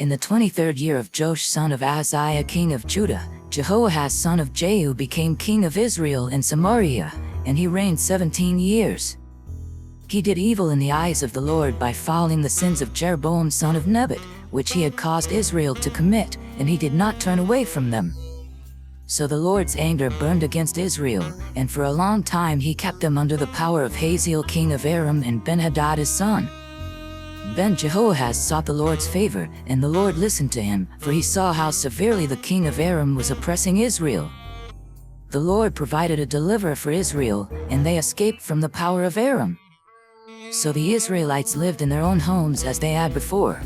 In the 23rd year of Joash son of Ahaziah king of Judah, Jehoahaz son of Jehu became king of Israel in Samaria, and he reigned 17 years. He did evil in the eyes of the Lord by following the sins of Jeroboam son of Nebat, which he had caused Israel to commit, and he did not turn away from them. So the Lord's anger burned against Israel, and for a long time he kept them under the power of Hazael king of Aram and Ben-Hadad his son. Then Jehoahaz sought the Lord's favor, and the Lord listened to him, for he saw how severely the king of Aram was oppressing Israel. The Lord provided a deliverer for Israel, and they escaped from the power of Aram. So the Israelites lived in their own homes as they had before.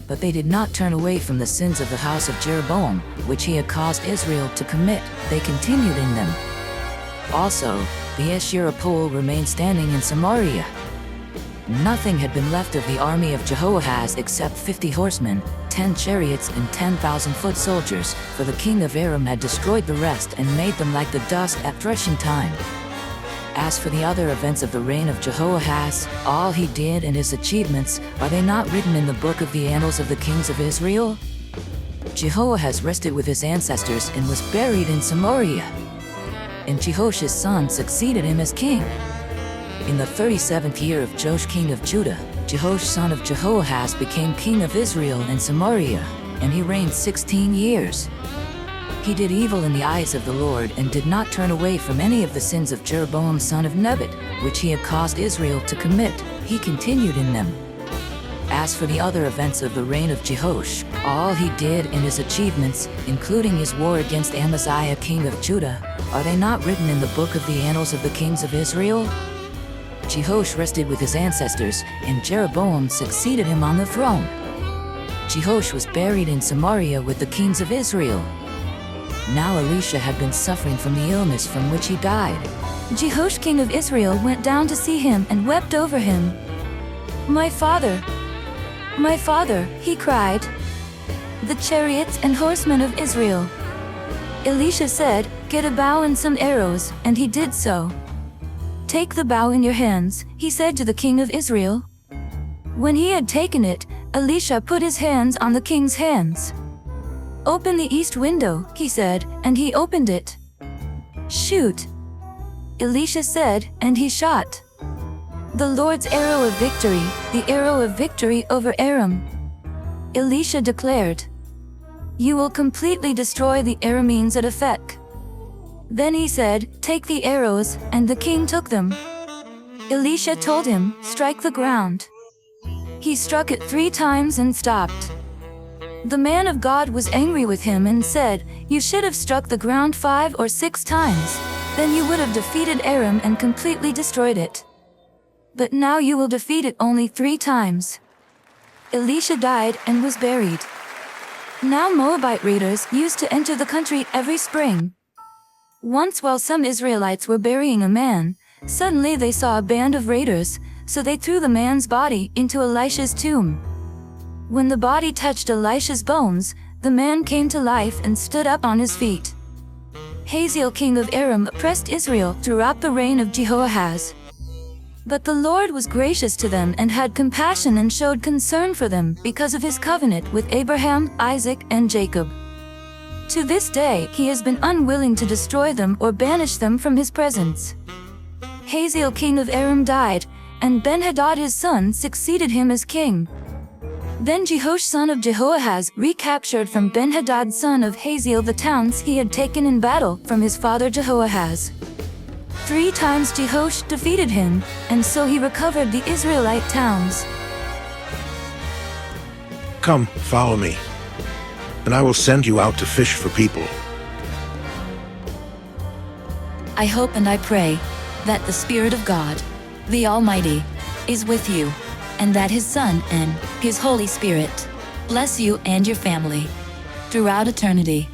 But they did not turn away from the sins of the house of Jeroboam, which he had caused Israel to commit. They continued in them. Also, the Asherah pole remained standing in Samaria. Nothing had been left of the army of Jehoahaz except 50 horsemen, 10 chariots and 10,000 foot soldiers, for the king of Aram had destroyed the rest and made them like the dust at threshing time. As for the other events of the reign of Jehoahaz, all he did and his achievements, are they not written in the book of the annals of the kings of Israel? Jehoahaz rested with his ancestors and was buried in Samaria. And Jehoash his son succeeded him as king. In the 37th year of Joash king of Judah, Jehoash son of Jehoahaz became king of Israel in Samaria, and he reigned 16 years. He did evil in the eyes of the Lord and did not turn away from any of the sins of Jeroboam son of Nebat, which he had caused Israel to commit. He continued in them. As for the other events of the reign of Jehoash, all he did and his achievements, including his war against Amaziah king of Judah, are they not written in the book of the annals of the kings of Israel? Jehoash rested with his ancestors, and Jeroboam succeeded him on the throne. Jehoash was buried in Samaria with the kings of Israel. Now Elisha had been suffering from the illness from which he died. Jehoash king of Israel went down to see him and wept over him. My father, he cried. The chariots and horsemen of Israel. Elisha said, Get a bow and some arrows, and he did so. Take the bow in your hands, he said to the king of Israel. When he had taken it, Elisha put his hands on the king's hands. Open the east window, he said, and he opened it. Shoot, Elisha said, and he shot. The Lord's arrow of victory, the arrow of victory over Aram. Elisha declared, You will completely destroy the Arameans at Aphek. Then he said, Take the arrows, and the king took them. Elisha told him, Strike the ground. He struck it 3 times and stopped. The man of God was angry with him and said, You should have struck the ground 5 or 6 times. Then you would have defeated Aram and completely destroyed it. But now you will defeat it only 3 times. Elisha died and was buried. Now Moabite raiders used to enter the country every spring. Once while some Israelites were burying a man, suddenly they saw a band of raiders, so they threw the man's body into Elisha's tomb. When the body touched Elisha's bones, the man came to life and stood up on his feet. Hazael king of Aram oppressed Israel throughout the reign of Jehoahaz. But the Lord was gracious to them and had compassion and showed concern for them because of his covenant with Abraham, Isaac, and Jacob. To this day, he has been unwilling to destroy them or banish them from his presence. Hazael king of Aram died, and Ben-Hadad his son succeeded him as king. Then Jehoash son of Jehoahaz recaptured from Ben-Hadad son of Hazael the towns he had taken in battle from his father Jehoahaz. 3 times Jehoash defeated him, and so he recovered the Israelite towns. Come, follow me, and I will send you out to fish for people. I hope and I pray that the Spirit of God, the Almighty, is with you, and that His Son and His Holy Spirit bless you and your family throughout eternity.